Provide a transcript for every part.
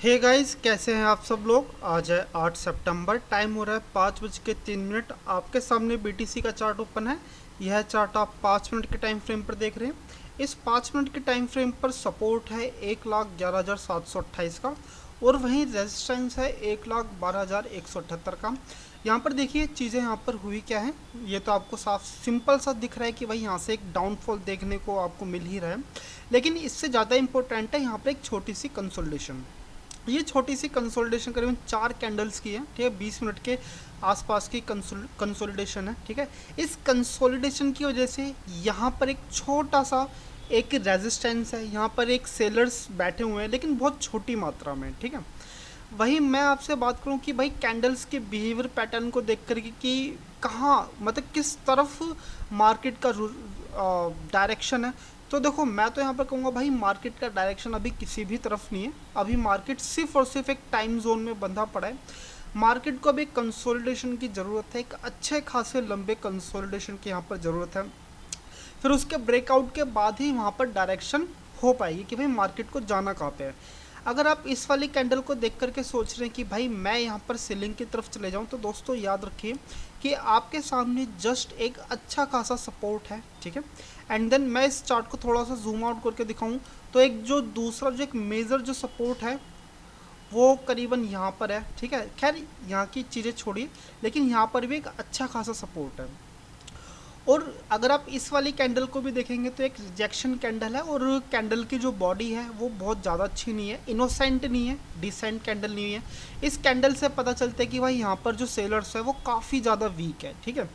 Hey guys, कैसे हैं आप सब लोग। आज है 8 सितंबर, टाइम हो रहा है 5:03। आपके सामने बीटीसी का चार्ट ओपन है। यह चार्ट आप 5 मिनट के टाइम फ्रेम पर देख रहे हैं। इस 5 मिनट के टाइम फ्रेम पर सपोर्ट है 1,11,728 का, और वहीं रेजिस्टेंस है 1,12,178 का। यहाँ पर देखिए चीज़ें यहाँ पर हुई क्या है। ये तो आपको साफ सिंपल सा दिख रहा है कि भाई यहाँ से एक डाउनफॉल देखने को आपको मिल ही रहा है, लेकिन इससे ज़्यादा इंपॉर्टेंट है यहाँ पर एक छोटी सी कंसोलिडेशन। ये छोटी सी कंसोलिडेशन करीबन 4 कैंडल्स की है, ठीक है। 20 मिनट के आसपास की कंसोलिडेशन है, ठीक है। इस कंसोलिडेशन की वजह से यहाँ पर एक छोटा सा एक रेजिस्टेंस है। यहाँ पर एक सेलर्स बैठे हुए हैं, लेकिन बहुत छोटी मात्रा में, ठीक है। वही मैं आपसे बात करूं कि भाई कैंडल्स के बिहेवियर पैटर्न को देख कर के कि कहाँ मतलब किस तरफ मार्केट का डायरेक्शन है। तो देखो, मैं तो यहाँ पर कहूँगा भाई मार्केट का डायरेक्शन अभी किसी भी तरफ नहीं है। अभी मार्केट सिर्फ और सिर्फ एक टाइम जोन में बंधा पड़ा है। मार्केट को अभी कंसोलिडेशन की ज़रूरत है, एक अच्छे खासे लंबे कंसोलिडेशन की यहाँ पर ज़रूरत है। फिर उसके ब्रेकआउट के बाद ही वहाँ पर डायरेक्शन हो पाएगी कि भाई मार्केट को जाना कहाँ पे है। अगर आप इस वाली कैंडल को देख करके सोच रहे हैं कि भाई मैं यहाँ पर सेलिंग की तरफ चले जाऊँ, तो दोस्तों याद रखिए कि आपके सामने जस्ट एक अच्छा खासा सपोर्ट है, ठीक है। एंड देन मैं इस चार्ट को थोड़ा सा जूम आउट करके दिखाऊं, तो एक जो दूसरा जो एक मेजर जो सपोर्ट है वो करीबन यहाँ पर है, ठीक है। खैर यहाँ की चीज़ें छोड़िए, लेकिन यहाँ पर भी एक अच्छा खासा सपोर्ट है। और अगर आप इस वाली कैंडल को भी देखेंगे तो एक रिजेक्शन कैंडल है, और कैंडल की जो बॉडी है वो बहुत ज़्यादा अच्छी नहीं है, इनोसेंट नहीं है, डिसेंट कैंडल नहीं है। इस कैंडल से पता चलता है कि भाई यहाँ पर जो सेलर्स है वो काफ़ी ज़्यादा वीक है, ठीक है।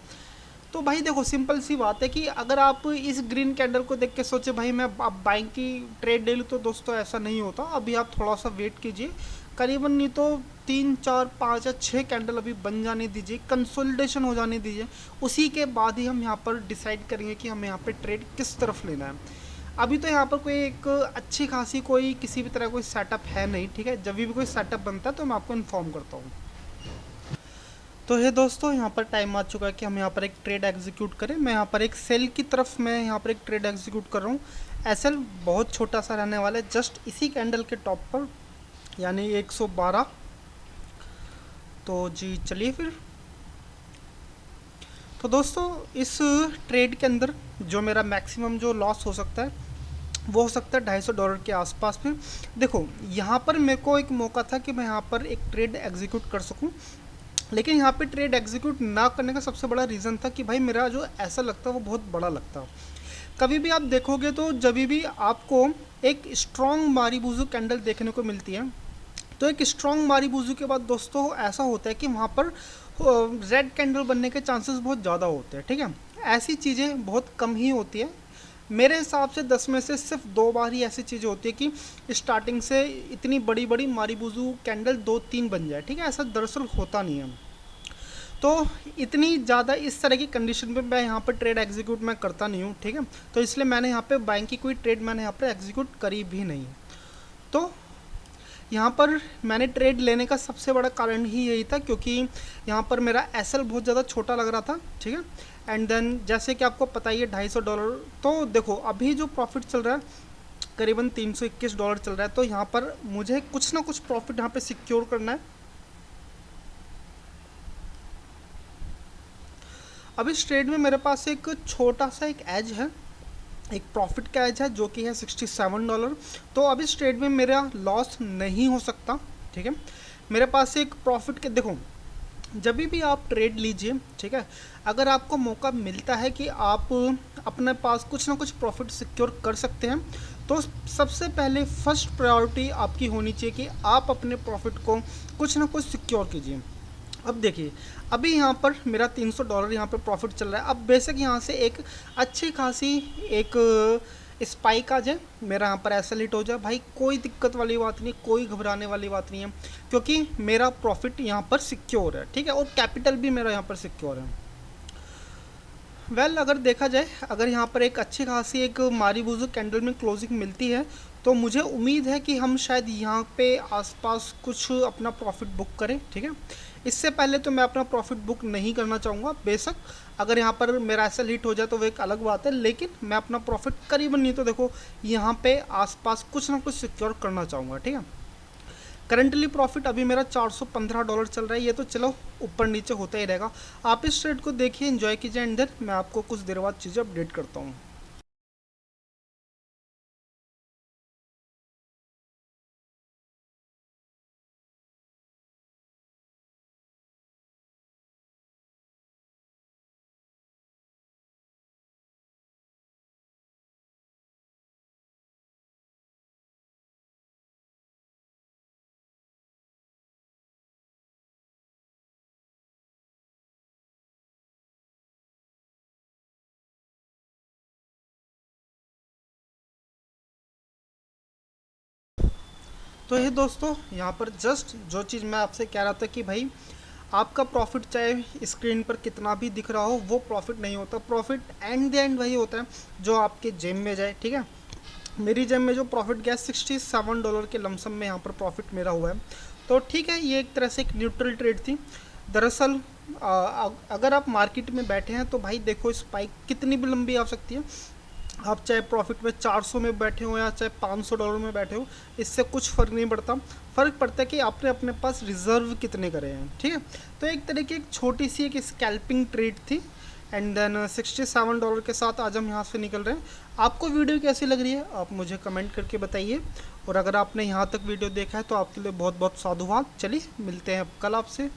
तो भाई देखो, सिंपल सी बात है कि अगर आप इस ग्रीन कैंडल को देख के सोचे भाई मैं अब बाइंग की ट्रेड ले लूँ, तो दोस्तों ऐसा नहीं होता। अभी आप थोड़ा सा वेट कीजिए, करीबन नहीं तो 3, 4, 5 या 6 कैंडल अभी बन जाने दीजिए, कंसोलिडेशन हो जाने दीजिए। उसी के बाद ही हम यहाँ पर डिसाइड करेंगे कि हमें यहाँ पे ट्रेड किस तरफ लेना है। अभी तो यहाँ पर कोई एक अच्छी खासी कोई किसी भी तरह कोई सेटअप है नहीं, ठीक है। जब भी कोई सेटअप बनता है तो मैं आपको इन्फॉर्म करता हूँ। तो ये दोस्तों, यहाँ पर टाइम आ चुका है कि हम यहाँ पर एक ट्रेड एग्जीक्यूट करें। मैं यहाँ पर एक सेल की तरफ मैं यहाँ पर एक ट्रेड एग्जीक्यूट कर रहा हूँ। एसएल बहुत छोटा सा रहने वाला है, जस्ट इसी कैंडल के टॉप पर, यानी 112। तो जी चलिए फिर। तो दोस्तों, इस ट्रेड के अंदर जो मेरा मैक्सिमम जो लॉस हो सकता है वो हो सकता है $250 के आसपास में। देखो, यहाँ पर मेरे को एक मौका था कि मैं यहाँ पर एक ट्रेड एग्जीक्यूट कर सकूँ, लेकिन यहाँ पे ट्रेड एग्जीक्यूट ना करने का सबसे बड़ा रीज़न था कि भाई मेरा जो ऐसा लगता है वो बहुत बड़ा लगता है। कभी भी आप देखोगे तो जब भी आपको एक स्ट्रॉन्ग मारीबूजू कैंडल देखने को मिलती है, तो एक स्ट्रॉन्ग मारीबूजू के बाद दोस्तों ऐसा होता है कि वहाँ पर रेड कैंडल बनने के चांसेस बहुत ज़्यादा होते हैं, ठीक है। ऐसी चीज़ें बहुत कम ही होती है। मेरे हिसाब से 10 में से सिर्फ 2 बार ही ऐसी चीज़ें होती है कि स्टार्टिंग से इतनी बड़ी बड़ी मारीबूजू कैंडल 2-3 बन जाए, ठीक है। ऐसा दरअसल होता नहीं है। तो इतनी ज़्यादा इस तरह की कंडीशन पे मैं यहाँ पर ट्रेड एग्जीक्यूट मैं करता नहीं हूँ, ठीक है। तो इसलिए मैंने यहाँ पे बाइंग की कोई ट्रेड मैंने यहाँ पर एग्जीक्यूट करी भी नहीं। तो यहाँ पर मैंने ट्रेड लेने का सबसे बड़ा कारण ही यही था, क्योंकि यहाँ पर मेरा एसएल बहुत ज़्यादा छोटा लग रहा था, ठीक है। एंड देन जैसे कि आपको पता ही है $250। तो देखो, अभी जो प्रॉफिट चल रहा है करीबन $321 चल रहा है। तो यहाँ पर मुझे कुछ ना कुछ प्रॉफिट यहाँ पे सिक्योर करना है। अब इस ट्रेड में मेरे पास एक छोटा सा एक एज है, एक प्रॉफिट का एज है जो कि है $67। तो अब इस ट्रेड में मेरा लॉस नहीं हो सकता, ठीक है। मेरे पास एक प्रॉफिट के, देखो जब भी आप ट्रेड लीजिए, ठीक है, अगर आपको मौका मिलता है कि आप अपने पास कुछ ना कुछ प्रॉफिट सिक्योर कर सकते हैं, तो सबसे पहले फर्स्ट प्रायोरिटी आपकी होनी चाहिए कि आप अपने प्रॉफिट को कुछ ना कुछ सिक्योर कीजिए। अब देखिए, अभी यहाँ पर मेरा $300 यहाँ पर प्रॉफिट चल रहा है। अब बेशक यहाँ से एक अच्छी खासी एक स्पाइक आ जाए, मेरा यहाँ पर ऐसा हिट हो जाए, भाई कोई दिक्कत वाली बात नहीं, कोई घबराने वाली बात नहीं है, क्योंकि मेरा प्रॉफिट यहाँ पर सिक्योर है, ठीक है। और कैपिटल भी मेरा यहाँ पर सिक्योर है। अगर देखा जाए, अगर यहाँ पर एक अच्छी खासी एक मारीबूजू कैंडल में क्लोजिंग मिलती है, तो मुझे उम्मीद है कि हम शायद यहाँ पे आसपास कुछ अपना प्रॉफिट बुक करें, ठीक है। इससे पहले तो मैं अपना प्रॉफिट बुक नहीं करना चाहूँगा। बेशक अगर यहाँ पर मेरा एसएल हिट हो जाए तो वो एक अलग बात है, लेकिन मैं अपना प्रॉफिट करीबन नहीं तो देखो यहाँ पे आसपास कुछ ना कुछ सिक्योर करना चाहूँगा, ठीक है। करंटली प्रॉफिट अभी मेरा $415 चल रहा है। ये तो चलो ऊपर नीचे होता ही रहेगा। आप इस ट्रेड को देखिए, एंजॉय कीजिए, एंड देन मैं आपको कुछ देर बाद चीज़ें अपडेट करता हूँ। तो ये दोस्तों, यहाँ पर जस्ट जो चीज़ मैं आपसे कह रहा था कि भाई आपका प्रॉफिट चाहे स्क्रीन पर कितना भी दिख रहा हो, वो प्रॉफिट नहीं होता। प्रॉफिट एंड द एंड वही होता है जो आपके जेब में जाए, ठीक है। मेरी जेब में जो प्रॉफिट गया $67 के लमसम में यहाँ पर प्रॉफिट मेरा हुआ है। तो ठीक है, ये एक तरह से एक न्यूट्रल ट्रेड थी। दरअसल अगर आप मार्केट में बैठे हैं तो भाई देखो, स्पाइक कितनी भी लंबी आ सकती है। आप चाहे प्रॉफिट में 400 में बैठे हो या चाहे $500 में बैठे हो, इससे कुछ फ़र्क नहीं पड़ता। फ़र्क पड़ता है कि आपने अपने पास रिजर्व कितने करे हैं, ठीक है। तो एक तरह की एक छोटी सी एक स्कैल्पिंग ट्रेड थी, एंड देन $67 के साथ आज हम यहाँ से निकल रहे हैं। आपको वीडियो कैसी लग रही है आप मुझे कमेंट करके बताइए, और अगर आपने यहाँ तक वीडियो देखा है तो आपके लिए बहुत बहुत साधुवाद। चलिए मिलते हैं कल आपसे।